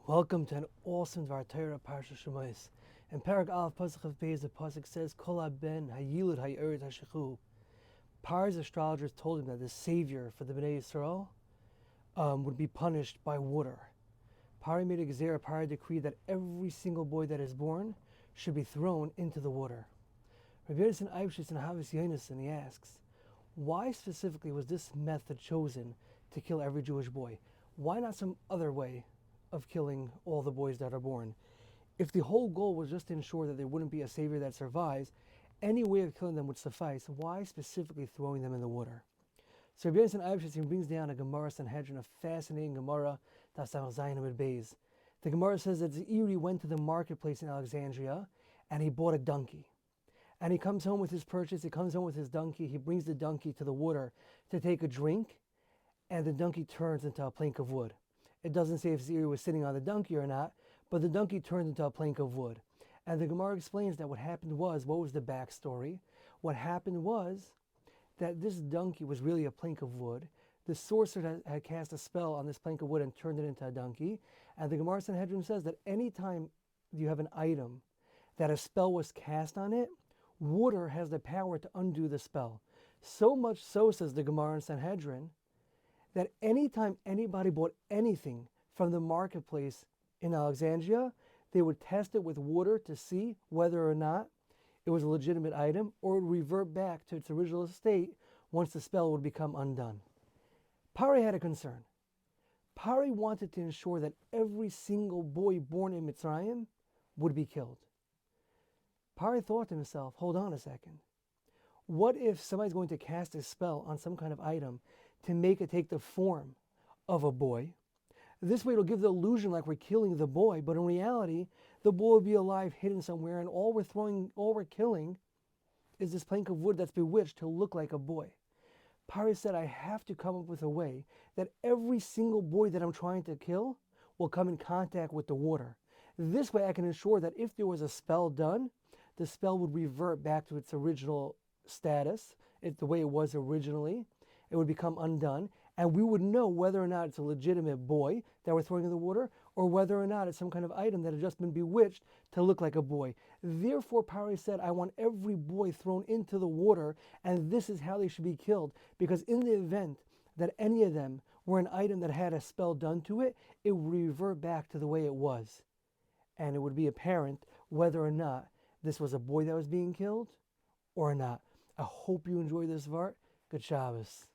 Welcome to an awesome Dvar Torah parsha Shemos. In Parak Aleph Pasuk of Beis, the pasuk says, "Kol ben hayilud hayered hashechu." Par's astrologers told him that the savior for the Bnei Yisrael would be punished by water. Pari made a gezerah, Pari decreed that every single boy that is born should be thrown into the water. Rabbi Yonasan Eibshitz and Havis Yonasan, he asks, why specifically was this method chosen to kill every Jewish boy? Why not some other way of killing all the boys that are born? If the whole goal was just to ensure that there wouldn't be a savior that survives, any way of killing them would suffice. Why specifically throwing them in the water? So Rabbi Yonasan Eibshitz brings down a Gemara Sanhedrin, a fascinating Gemara, Tasach Zayin Amud Beis. The Gemara says that Ziri went to the marketplace in Alexandria and he bought a donkey. And he comes home with his purchase, he comes home with his donkey, he brings the donkey to the water to take a drink, and the donkey turns into a plank of wood. It doesn't say if Ziri was sitting on the donkey or not, but the donkey turns into a plank of wood. And the Gemara explains that what happened was, what was the backstory? What happened was that this donkey was really a plank of wood. The sorcerer had cast a spell on this plank of wood and turned it into a donkey. And the Gemara Sanhedrin says that anytime you have an item that a spell was cast on it, water has the power to undo the spell. So much so, says the Gemara in Sanhedrin, that anytime anybody bought anything from the marketplace in Alexandria, they would test it with water to see whether or not it was a legitimate item, or it would revert back to its original state once the spell would become undone. Pari had a concern. Pari wanted to ensure that every single boy born in Mitzrayim would be killed. Pari thought to himself, hold on a second. What if somebody's going to cast a spell on some kind of item to make it take the form of a boy? This way it'll give the illusion like we're killing the boy, but in reality, the boy will be alive, hidden somewhere, and all we're killing is this plank of wood that's bewitched to look like a boy. Pari said, I have to come up with a way that every single boy that I'm trying to kill will come in contact with the water. This way I can ensure that if there was a spell done, the spell would revert back to its original status, the way it was originally. It would become undone, and we would know whether or not it's a legitimate boy that we're throwing in the water, or whether or not it's some kind of item that has just been bewitched to look like a boy. Therefore, Pari said, I want every boy thrown into the water, and this is how they should be killed, because in the event that any of them were an item that had a spell done to it, it would revert back to the way it was. And it would be apparent whether or not this was a boy that was being killed or not. I hope you enjoy this Vart. Good Shabbos.